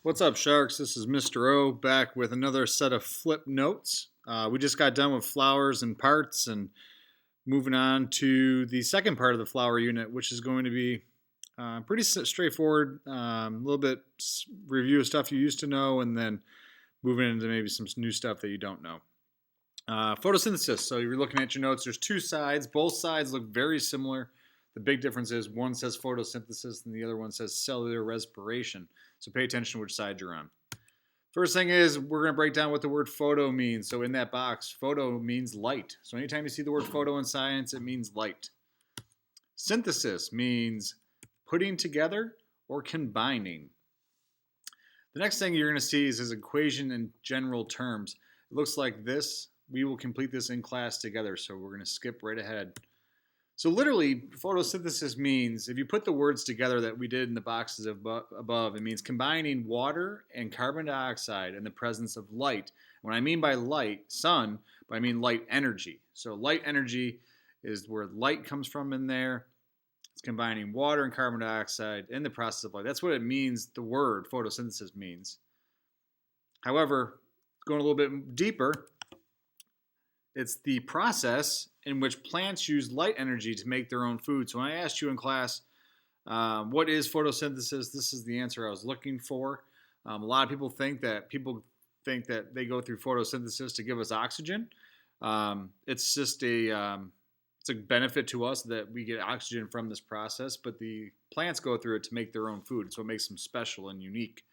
What's up, Sharks? This is Mr. O back with another set of flip notes. We just got done with flowers and parts and moving on to the second part of the flower unit, which is going to be pretty straightforward. A little bit review of stuff you used to know and then moving into maybe some new stuff that you don't know. Photosynthesis. So you're looking at your notes. There's two sides. Both sides look very similar. The big difference is one says photosynthesis and the other one says cellular respiration. So pay attention to which side you're on. First thing is we're going to break down what the word photo means. So in that box, photo means light. So anytime you see the word photo in science, it means light. Synthesis means putting together or combining. The next thing you're going to see is this equation in general terms. It looks like this. We will complete this in class together, so we're going to skip right ahead. So literally, photosynthesis means, if you put the words together that we did in the boxes above, it means combining water and carbon dioxide in the presence of light. When I mean by light, sun, but I mean light energy. So light energy is where light comes from in there. It's combining water and carbon dioxide in the process of light. That's what it means, the word photosynthesis means. However, going a little bit deeper, it's the process in which plants use light energy to make their own food. So when I asked you in class, what is photosynthesis? This is the answer I was looking for. A lot of people think that they go through photosynthesis to give us oxygen. It's just it's a benefit to us that we get oxygen from this process, but the plants go through it to make their own food. It's what makes them special and unique.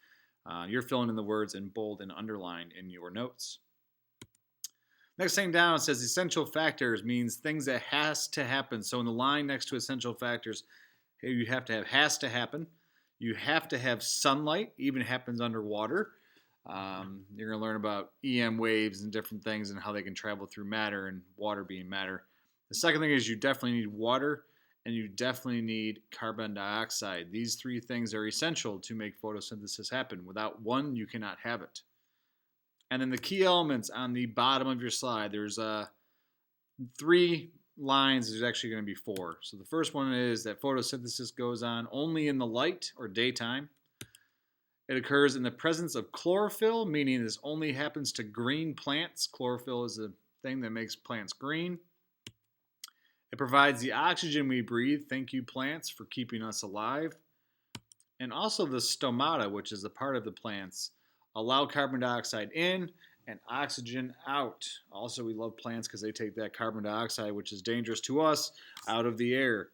You're filling in the words in bold and underline in your notes. Next thing down, it says essential factors means things that has to happen. So in the line next to essential factors, you have to have has to happen. You have to have sunlight, even happens underwater. You're going to learn about EM waves and different things and how they can travel through matter and water being matter. The second thing is you definitely need water and you definitely need carbon dioxide. These three things are essential to make photosynthesis happen. Without one, you cannot have it. And then the key elements on the bottom of your slide, there's 3 lines. There's actually going to be 4. So the first one is that photosynthesis goes on only in the light or daytime. It occurs in the presence of chlorophyll, meaning this only happens to green plants. Chlorophyll is the thing that makes plants green. It provides the oxygen we breathe. Thank you, plants, for keeping us alive. And also the stomata, which is the part of the plants, allow carbon dioxide in and oxygen out. Also, we love plants because they take that carbon dioxide, which is dangerous to us, out of the air.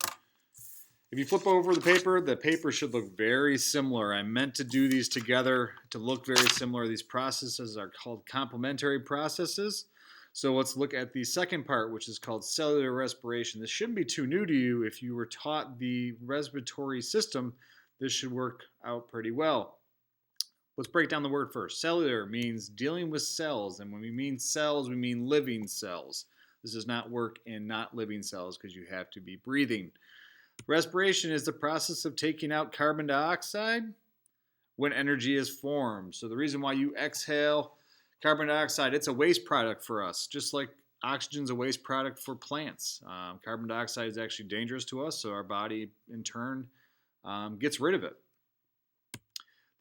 If you flip over the paper should look very similar. I meant to do these together to look very similar. These processes are called complementary processes. So let's look at the second part, which is called cellular respiration. This shouldn't be too new to you. If you were taught the respiratory system, this should work out pretty well. Let's break down the word first. Cellular means dealing with cells, and when we mean cells, we mean living cells. This does not work in not living cells because you have to be breathing. Respiration is the process of taking out carbon dioxide when energy is formed. So the reason why you exhale carbon dioxide, it's a waste product for us, just like oxygen is a waste product for plants. Carbon dioxide is actually dangerous to us, so our body in turn gets rid of it.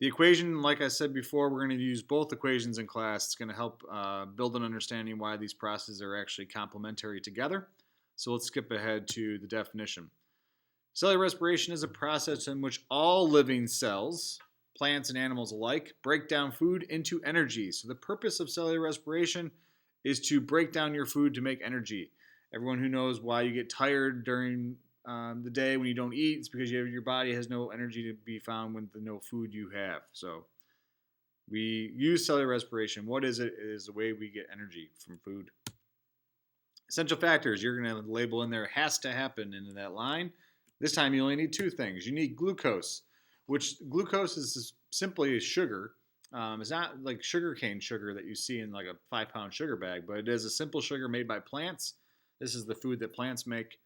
The equation, like I said before, we're going to use both equations in class. It's going to help build an understanding why these processes are actually complementary together. So let's skip ahead to the definition. Cellular respiration is a process in which all living cells, plants and animals alike, break down food into energy. So the purpose of cellular respiration is to break down your food to make energy. Everyone who knows why you get tired during the day when you don't eat, it's because your body has no energy to be found with the no food you have. So we use cellular respiration. What is it? It is the way we get energy from food. Essential factors, you're going to label in there has to happen into that line. This time you only need 2 things. You need glucose, which glucose is simply a sugar. It's not like sugarcane sugar that you see in like a 5-pound sugar bag, but it is a simple sugar made by plants. This is the food that plants make.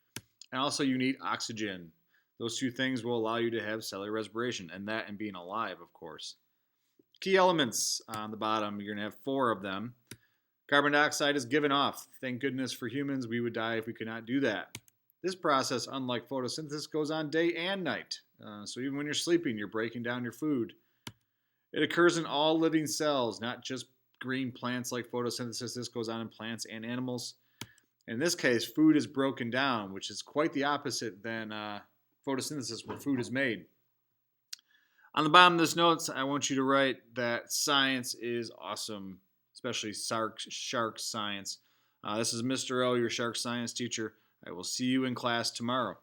And also you need oxygen. Those 2 things will allow you to have cellular respiration, and that and being alive, of course. Key elements on the bottom, you're going to have 4 of them. Carbon dioxide is given off. Thank goodness for humans, we would die if we could not do that. This process, unlike photosynthesis, goes on day and night. So even when you're sleeping, you're breaking down your food. It occurs in all living cells, not just green plants like photosynthesis. This goes on in plants and animals. In this case, food is broken down, which is quite the opposite than photosynthesis, where food is made. On the bottom of this notes, I want you to write that science is awesome, especially shark science. This is Mr. O, your shark science teacher. I will see you in class tomorrow.